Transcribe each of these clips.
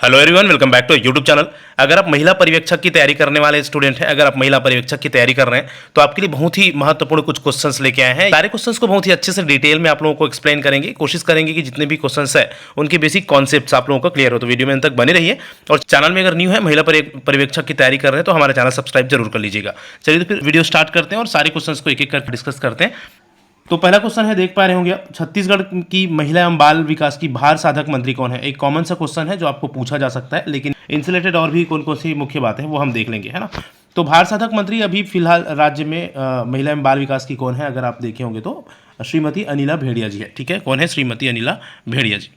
Hello everyone, welcome back to YouTube channel. अगर आप महिला पर्यवेक्षक की तैयारी करने वाले स्टूडेंट हैं, अगर आप महिला पर्यवेक्षक की तैयारी कर रहे हैं तो आपके लिए बहुत ही महत्वपूर्ण कुछ क्वेश्चंस लेके आए हैं। सारे क्वेश्चंस को बहुत ही अच्छे से डिटेल में आप लोगों को एक्सप्लेन करेंगे। कोशिश करेंगे कि जितने भी क्वेश्चंस है उनके बेसिक कॉन्सेप्ट्स आप लोगों को क्लियर हो। तो वीडियो में अंत तक बने रहिए और चैनल में अगर न्यू है, महिला पर्यवेक्षक की तैयारी कर रहे हैं तो हमारा चैनल सब्सक्राइब जरूर कर लीजिएगा। चलिए तो फिर वीडियो स्टार्ट करते हैं और सारे क्वेश्चंस को एक एक करके डिस्कस करते हैं। तो पहला क्वेश्चन है, देख पा रहे होंगे आप, छत्तीसगढ़ की महिला एवं बाल विकास की भार साधक मंत्री कौन है। एक कॉमन सा क्वेश्चन है जो आपको पूछा जा सकता है, लेकिन इनसे रिलेटेड और भी कौन कौन सी मुख्य बातें हैं वो हम देख लेंगे, है ना। तो भार साधक मंत्री अभी फिलहाल राज्य में महिला एवं बाल विकास की कौन है, अगर आप देखे होंगे तो श्रीमती अनिला भेड़िया जी है। ठीक है, कौन है? श्रीमती अनिला भेड़िया जी।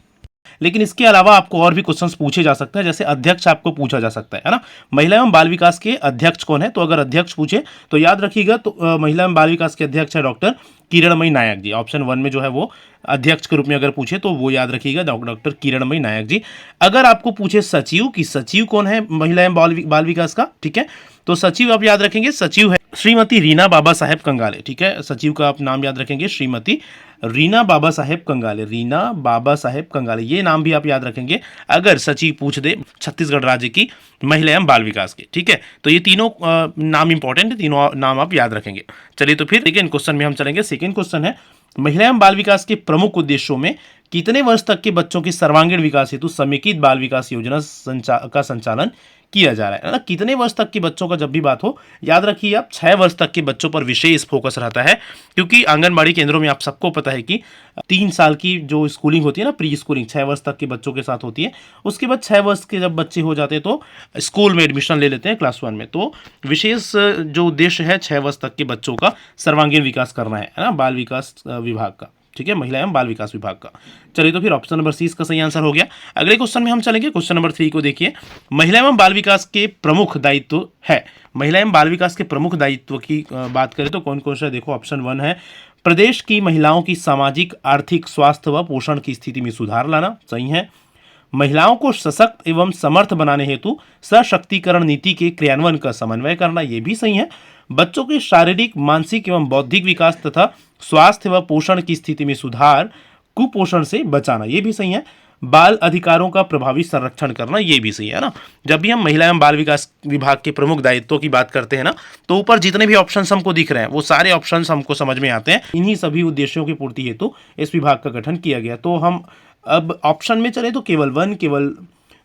लेकिन इसके अलावा आपको और भी क्वेश्चंस पूछे जा सकते हैं, जैसे अध्यक्ष आपको पूछा जा सकता है ना। महिला एवं बाल विकास के अध्यक्ष कौन है, तो अगर अध्यक्ष पूछे तो याद रखिएगा, तो महिला एवं बाल विकास के अध्यक्ष है डॉक्टर किरणमयी नायक जी। ऑप्शन 1 में जो है वो अध्यक्ष के रूप में अगर पूछे तो वो याद रखिएगा, डॉक्टर किरणमयी नायक जी। अगर आपको पूछे सचिव की सचिव कौन है महिला एवं बाल विकास का, ठीक है, तो सचिव आप याद रखेंगे, सचिव है श्रीमती रीना बाबा साहेब कंगाले। ठीक है, सचिव का आप नाम याद रखेंगे, श्रीमती रीना बाबा साहेब कंगाले। रीना बाबा साहेब कंगाले, ये नाम भी आप याद रखेंगे अगर सचिव पूछ दे छत्तीसगढ़ राज्य की महिला एवं बाल विकास के। ठीक है, तो ये तीनों नाम इंपॉर्टेंट है, तीनों नाम आप याद रखेंगे। चलिए तो फिर सेकेंड क्वेश्चन में हम चलेंगे। सेकेंड क्वेश्चन है, महिला एवं बाल विकास के प्रमुख उद्देश्यों में कितने वर्ष तक के बच्चों के सर्वांगीण विकास हेतु समेकित बाल विकास योजना का संचालन किया जा रहा है ना। कितने वर्ष तक के बच्चों का जब भी बात हो, याद रखिए आप 6 वर्ष तक के बच्चों पर विशेष फोकस रहता है, क्योंकि आंगनबाड़ी केंद्रों में आप सबको पता है कि 3 साल की जो स्कूलिंग होती है ना, प्री स्कूलिंग 6 वर्ष तक के बच्चों के साथ होती है। उसके बाद 6 वर्ष के जब बच्चे हो जाते हैं तो स्कूल में एडमिशन ले लेते हैं क्लास 1 में। तो विशेष जो उद्देश्य है 6 वर्ष तक के बच्चों का सर्वांगीण विकास करना है ना, बाल विकास विभाग का। ठीक है, महिला एवं बाल विकास विभाग का। चलिए तो फिर ऑप्शन नंबर सी इसका सही आंसर हो गया। अगले क्वेश्चन में हम चलेंगे, क्वेश्चन नंबर 3 को देखिए। महिला एवं बाल विकास के प्रमुख दायित्व है, महिला एवं बाल विकास के प्रमुख दायित्व की बात करें तो कौन कौन सा, देखो ऑप्शन 1 है प्रदेश की महिलाओं की सामाजिक, आर्थिक, स्वास्थ्य व पोषण की स्थिति में सुधार लाना, सही है। महिलाओं को सशक्त एवं समर्थ बनाने हेतु सशक्तिकरण नीति के क्रियान्वयन का समन्वय करना, यह भी सही है। बच्चों के शारीरिक, मानसिक एवं बौद्धिक विकास तथा स्वास्थ्य व पोषण की स्थिति में सुधार, कुपोषण से बचाना, यह भी सही है। बाल अधिकारों का प्रभावी संरक्षण करना, यह भी सही है ना। जब भी हम महिला एवं बाल विकास विभाग के प्रमुख दायित्वों की बात करते हैं ना, तो ऊपर जितने भी ऑप्शंस हमको दिख रहे हैं वो सारे ऑप्शंस हमको समझ में आते हैं। इन्हीं सभी उद्देश्यों की पूर्ति हेतु इस विभाग का गठन किया गया। तो हम अब ऑप्शन में चले तो केवल 1, केवल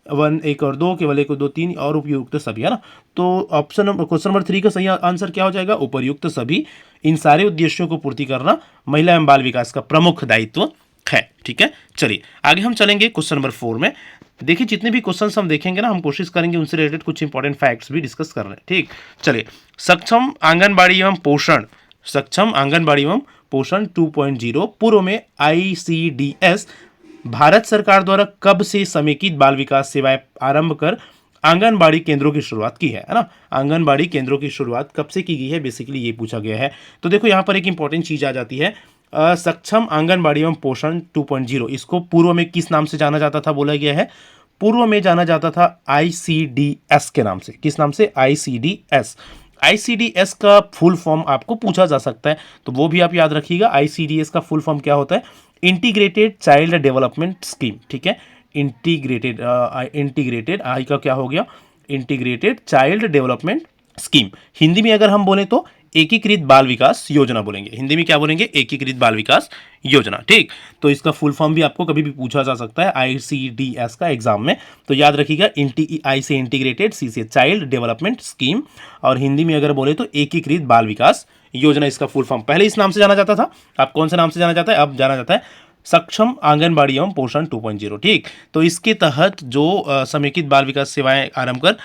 1, 1 और 2, केवल 1 और 2, 3 और उपयुक्त सभी, है ना। तो क्वेश्चन नंबर 3 का सही आंसर क्या हो जाएगा? उपयुक्त सभी। इन सारे उद्देश्यों को पूर्ति करना महिला एवं बाल विकास का प्रमुख दायित्व है। ठीक है, चलिए आगे हम चलेंगे क्वेश्चन नंबर 4 में। देखिए जितने भी क्वेश्चंस हम देखेंगे ना, हम कोशिश करेंगे उनसे रिलेटेड कुछ इंपॉर्टेंट फैक्ट्स भी डिस्कस कर रहे हैं। ठीक, चलिए। सक्षम आंगनबाड़ी एवं पोषण, सक्षम आंगनबाड़ी एवं पोषण 2.0 पूर्व में ICDS भारत सरकार द्वारा कब से समेकित बाल विकास सेवाएं आरंभ कर आंगनबाड़ी केंद्रों की शुरुआत की है ना। आंगनबाड़ी केंद्रों की शुरुआत कब से की गई है, बेसिकली ये पूछा गया है। तो देखो यहाँ पर एक इंपॉर्टेंट चीज आ जाती है, सक्षम आंगनबाड़ी एवं पोषण 2.0, इसको पूर्व में किस नाम से जाना जाता था, बोला गया है पूर्व में जाना जाता था ICDS के नाम से। किस नाम से? ICDS। ICDS का फुल फॉर्म आपको पूछा जा सकता है, तो वो भी आप याद रखिएगा। ICDS का फुल फॉर्म क्या होता है? Integrated child development scheme. ठीक है, इंटीग्रेटेड आई का क्या हो गया? Integrated child development scheme. Hindi में अगर हम बोले तो एकीकृत बाल विकास योजना बोलेंगे। हिंदी में क्या बोलेंगे? एकीकृत बाल विकास योजना। ठीक, तो इसका फुल फॉर्म भी आपको कभी भी पूछा जा सकता है ICDS का एग्जाम में, तो याद रखिएगा। आई से इंटीग्रेटेड, सी से चाइल्ड डेवलपमेंट स्कीम, और हिंदी में अगर बोले तो एकीकृत बाल विकास योजना, इसका फुल फॉर्म। पहले इस नाम से जाना जाता था, अब कौन से नाम से जाना जाता है? अब जाना जाता है सक्षम आंगनबाड़ी एवं पोषण 2.0। ठीक, तो इसके तहत जो समेकित बाल विकास सेवाएं आरंभ कर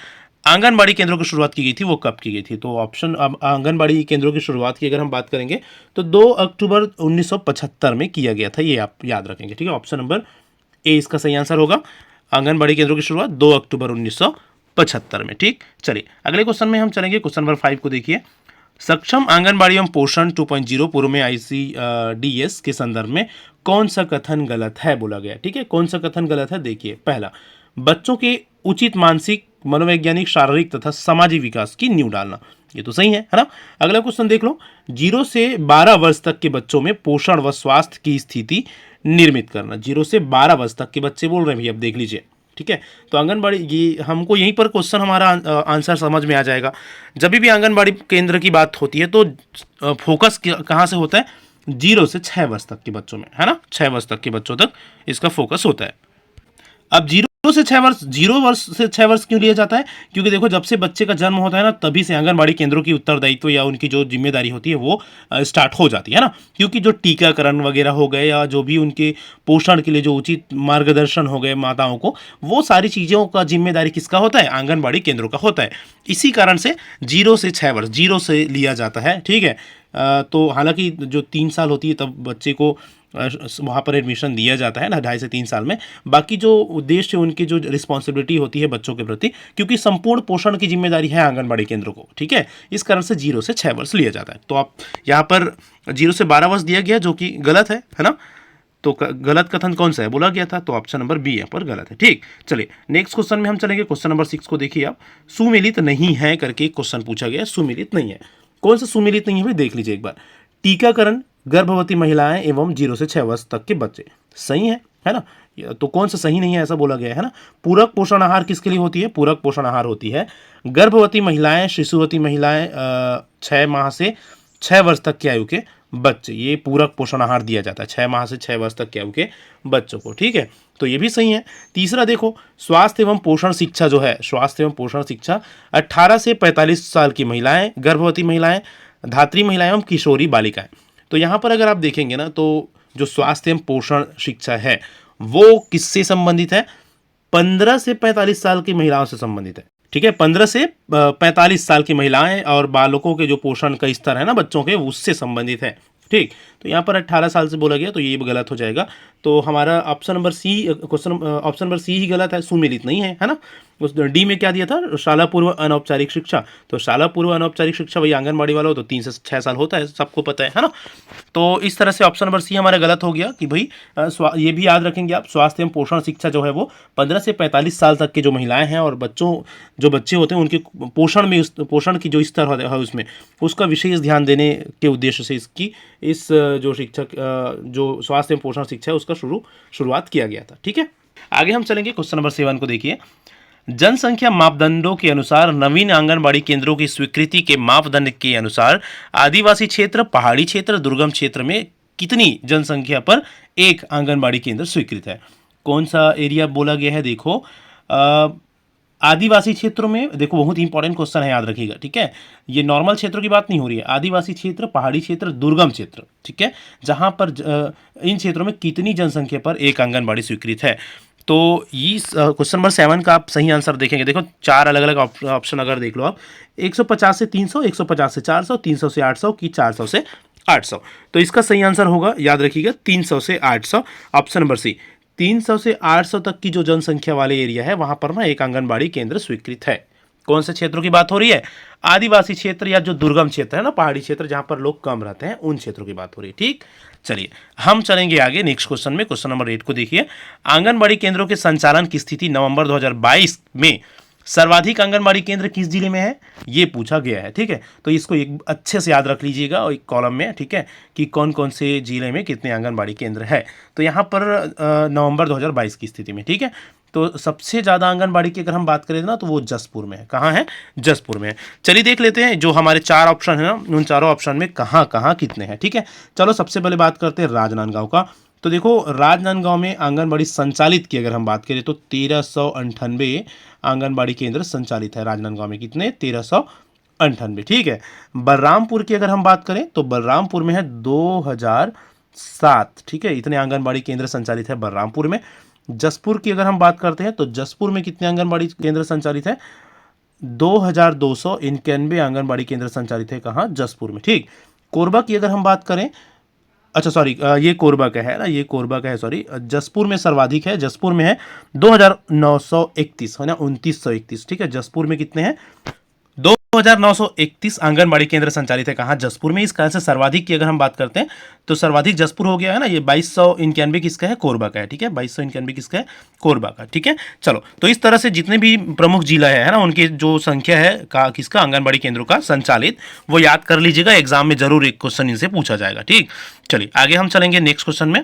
आंगनबाड़ी केंद्रों की शुरुआत की गई थी, वो कब की गई थी? तो ऑप्शन, अब आंगनबाड़ी केंद्रों की शुरुआत की अगर हम बात करेंगे तो 2 अक्टूबर 1975 में किया गया था, ये आप याद रखेंगे। ठीक है, ऑप्शन नंबर ए इसका सही आंसर होगा। आंगनबाड़ी केंद्रों की शुरुआत 2 अक्टूबर 1975 में। ठीक, चलिए अगले क्वेश्चन में हम चलेंगे। क्वेश्चन नंबर 5 को देखिए। सक्षम आंगनबाड़ी एवं पोषण 2.0 पूर्व में ICDS के संदर्भ में कौन सा कथन गलत है, बोला गया। ठीक है, कौन सा कथन गलत है? देखिए, पहला, बच्चों के उचित मानसिक, मनोवैज्ञानिक, शारीरिक तथा सामाजिक विकास की नींव डालना, ये तो सही है ना। अगला क्वेश्चन देख लो, 0 से 12 वर्ष तक के बच्चों में पोषण व स्वास्थ्य की स्थिति निर्मित करना। 0 से 12 वर्ष तक के बच्चे बोल रहे हैं भैया, अब देख लीजिए। ठीक है। तो आंगनबाड़ी ये हमको यहीं पर क्वेश्चन हमारा आंसर समझ में आ जाएगा। जब भी आंगनबाड़ी केंद्र की बात होती है तो फोकस कहाँ से होता है, 0 से 6 वर्ष तक के बच्चों में, है ना, 6 वर्ष तक के बच्चों तक इसका फोकस होता है। अब 0 से 6 वर्ष, 0 वर्ष से 6 वर्ष क्यों लिया जाता है, क्योंकि देखो जब से बच्चे का जन्म होता है ना तभी से आंगनबाड़ी केंद्रों की उत्तरदायित्व या उनकी जो जिम्मेदारी होती है वो स्टार्ट हो जाती है ना, क्योंकि जो टीकाकरण वगैरह हो गए या जो भी उनके पोषण के लिए जो उचित मार्गदर्शन हो गए माताओं को, वो सारी चीज़ों का जिम्मेदारी किसका होता है, आंगनबाड़ी केंद्रों का होता है। इसी कारण से 0 से 6 वर्ष 0 से लिया जाता है, ठीक है। तो हालांकि जो 3 साल होती है तब बच्चे को वहाँ पर एडमिशन दिया जाता है ना, 2.5 से 3 साल में। बाकी जो उद्देश्य उनकी जो रिस्पॉन्सिबिलिटी होती है बच्चों के प्रति, क्योंकि संपूर्ण पोषण की जिम्मेदारी है आंगनबाड़ी केंद्रों को, ठीक है, इस कारण से 0 से 6 वर्ष लिया जाता है। तो आप यहाँ पर 0 से 12 वर्ष दिया गया जो कि गलत है ना। तो गलत कथन कौन सा है बोला गया था, तो ऑप्शन नंबर बी यहाँ पर गलत है। ठीक, चलिए नेक्स्ट क्वेश्चन में हम चलेंगे। क्वेश्चन नंबर 6 को देखिए आप, सुमेलित नहीं है करके क्वेश्चन पूछा गया, सुमेलित नहीं है। कौन सा सुमेलित नहीं है भाई, देख लीजिए एक बार। टीकाकरण गर्भवती महिलाएं एवं 0 से 6 वर्ष तक के बच्चे, सही है ना। तो कौन सा सही नहीं है ऐसा बोला गया है ना। पूरक पोषण आहार किसके लिए होती है, पूरक पोषण आहार होती है गर्भवती महिलाएं, शिशुवती महिलाएं, 6 माह से 6 वर्ष तक की आयु के बच्चे, ये पूरक पोषण आहार दिया जाता है 6 माह से 6 वर्ष तक की आयु के बच्चों को, ठीक है। तो ये भी सही है। तीसरा देखो, स्वास्थ्य एवं पोषण शिक्षा जो है, स्वास्थ्य एवं पोषण शिक्षा 18 से 45 साल की महिलाएं, गर्भवती महिलाएं, धात्री महिलाएं एवं किशोरी बालिकाएं। तो यहाँ पर अगर आप देखेंगे ना तो जो स्वास्थ्य एवं पोषण शिक्षा है वो किससे संबंधित है, 15 से 45 साल की महिलाओं से संबंधित है, ठीक है। 15 से 45 साल की महिलाएं और बालकों के जो पोषण का स्तर है ना बच्चों के, उससे संबंधित है, ठीक। तो यहाँ पर 18 साल से बोला गया तो ये गलत हो जाएगा। तो हमारा option number C, question option number C ही गलत है, सुमेलित नहीं है ना। उस डी में क्या दिया था, शाला पूर्व अनौपचारिक शिक्षा। तो शाला पूर्व अनौपचारिक शिक्षा वही आंगनबाड़ी वाला हो तो 3 से 6 साल होता है, सबको पता है ना। तो इस तरह से ऑप्शन नंबर सी हमारा गलत हो गया कि भाई ये भी याद रखेंगे आप, स्वास्थ्य एवं पोषण शिक्षा जो है वो 15 से 45 साल तक के जो महिलाएं हैं और जो बच्चे होते हैं उनके पोषण की जो स्तर है उसमें उसका विशेष ध्यान देने के उद्देश्य से इस जो शिक्षक जो स्वास्थ्य एवं पोषण शिक्षा है उसका शुरुआत किया गया था, ठीक है। आगे हम चलेंगे, क्वेश्चन नंबर 7 को देखिए। जनसंख्या मापदंडों के अनुसार नवीन आंगनबाड़ी केंद्रों की स्वीकृति के मापदंड के अनुसार आदिवासी क्षेत्र, पहाड़ी क्षेत्र, दुर्गम क्षेत्र में कितनी जनसंख्या पर एक आंगनबाड़ी केंद्र स्वीकृत है। कौन सा एरिया बोला गया है, देखो आदिवासी क्षेत्रों में, देखो बहुत इंपॉर्टेंट क्वेश्चन है, याद रखिएगा, ठीक है। ये नॉर्मल क्षेत्रों की बात नहीं हो रही है, आदिवासी क्षेत्र, पहाड़ी क्षेत्र, दुर्गम क्षेत्र, ठीक है, जहां पर इन क्षेत्रों में कितनी जनसंख्या पर एक आंगनबाड़ी स्वीकृत है। तो इस क्वेश्चन नंबर 7 का आप सही आंसर देखेंगे, देखो 4 अलग अलग ऑप्शन अगर देख लो आप, 150 से 300, 150 से 400, 300 से 800 की 400 से 800। तो इसका सही आंसर होगा, याद रखिएगा, 300 से 800, ऑप्शन नंबर सी। 300 से 800 तक की जो जनसंख्या वाले एरिया है वहां पर ना एक आंगनबाड़ी केंद्र स्वीकृत है। कौन से क्षेत्रों की बात हो रही है, आदिवासी क्षेत्र या जो दुर्गम क्षेत्र है ना, पहाड़ी क्षेत्र जहां पर लोग कम रहते हैं, उन क्षेत्रों की बात हो रही है, ठीक। चलिए हम चलेंगे आगे नेक्स्ट क्वेश्चन में। क्वेश्चन नंबर 8 को देखिए। आंगनबाड़ी केंद्रों के संचालन की स्थिति नवंबर 2022 में सर्वाधिक आंगनबाड़ी केंद्र किस जिले में है, ये पूछा गया है, ठीक है। तो इसको एक अच्छे से याद रख लीजिएगा और एक कॉलम में, ठीक है, कि कौन कौन से जिले में कितने आंगनबाड़ी केंद्र है। तो यहाँ पर नवंबर 2022 की स्थिति में, ठीक है। तो सबसे ज़्यादा आंगनबाड़ी की अगर हम बात करें ना तो वो जसपुर में है। कहाँ है, जसपुर में है। चलिए देख लेते हैं जो हमारे 4 ऑप्शन है ना, उन चारों ऑप्शन में कहाँ कहाँ कितने हैं, ठीक है। चलो सबसे पहले बात करते हैं राजनांदगांव का। तो देखो राजनांदगांव में आंगनबाड़ी संचालित की अगर हम बात करें तो 1398 आंगनबाड़ी केंद्र संचालित है राजनांदगांव में, कितने, 1398, ठीक है। बलरामपुर की अगर हम बात करें तो बलरामपुर में है 2007, ठीक है, इतने आंगनबाड़ी केंद्र संचालित है बलरामपुर में। जसपुर की अगर हम बात करते हैं तो जसपुर में कितने आंगनबाड़ी केंद्र संचालित है, 2291 आंगनबाड़ी केंद्र संचालित है, कहाँ, जसपुर में, ठीक। कोरबा की अगर हम बात करें, अच्छा सॉरी ये कोरबा का है ना, ये कोरबा का है, सॉरी, जसपुर में सर्वाधिक है, जसपुर में है 2931 है ना, 2931, ठीक है। जसपुर में कितने हैं, 2931 आंगनबाड़ी केंद्र संचालित है, कहाँ, जसपुर में। इस कारण से सर्वाधिक की अगर हम बात करते हैं तो सर्वाधिक जसपुर हो गया है ना। ये 2291 किसका है, कोरबा का है, ठीक है, 2291 किसका है, कोरबा का, ठीक है। चलो तो इस तरह से जितने भी प्रमुख जिला है ना, उनकी जो संख्या है का किसका, आंगनबाड़ी केंद्रों का संचालित, वो याद कर लीजिएगा, एग्जाम में जरूर एक क्वेश्चन इनसे पूछा जाएगा, ठीक। चलिए आगे हम चलेंगे नेक्स्ट क्वेश्चन में।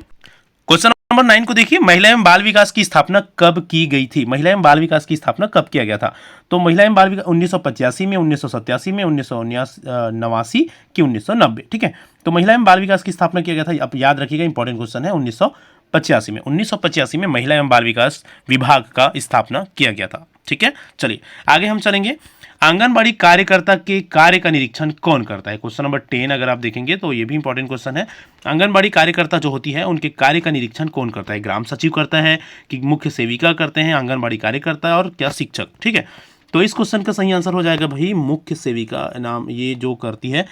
क्वेश्चन नंबर 9 को देखिए, महिला एवं बाल विकास की स्थापना कब की गई थी? महिला एवं बाल विकास की स्थापना कब किया गया था? तो महिला एवं बाल विकास 1985 में, 1987 में, 1989 कि 1990। ठीक है, तो महिला एवं बाल विकास की स्थापना किया गया था, आप याद रखिएगा, इंपॉर्टेंट क्वेश्चन है, 1985 में। 1985 में महिला एवं बाल विकास विभाग का स्थापना किया गया था। ठीक है, चलिए आगे हम चलेंगे। आंगनबाड़ी कार्यकर्ता के कार्य का निरीक्षण कौन करता है? क्वेश्चन नंबर 10 अगर आप देखेंगे तो ये भी इंपॉर्टेंट क्वेश्चन है। आंगनबाड़ी कार्यकर्ता जो होती है उनके कार्य का निरीक्षण कौन करता है? ग्राम सचिव करता है कि मुख्य सेविका करते हैं, आंगनबाड़ी कार्यकर्ता और क्या शिक्षक? ठीक है, तो इस क्वेश्चन का सही आंसर हो जाएगा भाई मुख्य सेविका नाम ये जो करती है,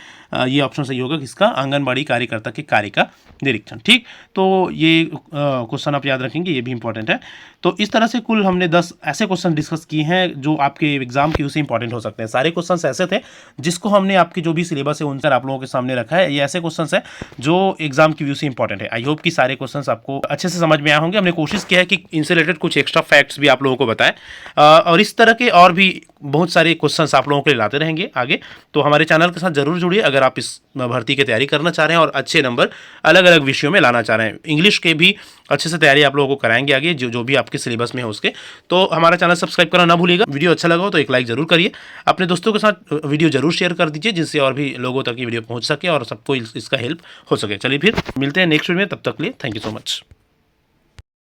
ये ऑप्शन सही होगा किसका? आंगनबाड़ी कार्यकर्ता के कार्य का निरीक्षण। ठीक, तो ये क्वेश्चन आप याद रखेंगे, ये भी इंपॉर्टेंट है। तो इस तरह से कुल हमने 10 ऐसे क्वेश्चन डिस्कस किए हैं जो आपके एग्जाम के व्यू से इंपॉर्टेंट हो सकते हैं। सारे क्वेश्चंस ऐसे थे जिसको हमने आपकी जो भी सिलेबस है उनसे आप लोगों के सामने रखा है। ये ऐसे क्वेश्चंस हैं जो एग्जाम के व्यू से इंपॉर्टेंट है। आई होप कि सारे क्वेश्चंस आपको अच्छे से समझ में आए होंगे। हमने कोशिश किया है कि इनसे रिलेटेड कुछ एक्स्ट्रा फैक्ट्स भी आप लोगों को बताएं, और इस तरह के और भी बहुत सारे क्वेश्चंस आप लोगों के लिए लाते रहेंगे आगे। तो हमारे चैनल के साथ जरूर जुड़िए अगर आप इस भर्ती की तैयारी करना चाह रहे हैं और अच्छे नंबर अलग अलग विषयों में लाना चाह रहे हैं। इंग्लिश के भी अच्छे से तैयारी आप लोगों को कराएंगे आगे, जो भी आपके सिलेबस में है उसके। तो हमारा चैनल सब्सक्राइब करना ना भूलिएगा। वीडियो अच्छा लगा हो तो एक लाइक जरूर करिए, अपने दोस्तों के साथ वीडियो जरूर शेयर कर दीजिए जिससे और भी लोगों तक ये वीडियो पहुंच सके और सबको इसका हेल्प हो सके। चलिए फिर मिलते हैं नेक्स्ट वीडियो में, तब तक के लिए थैंक यू सो मच।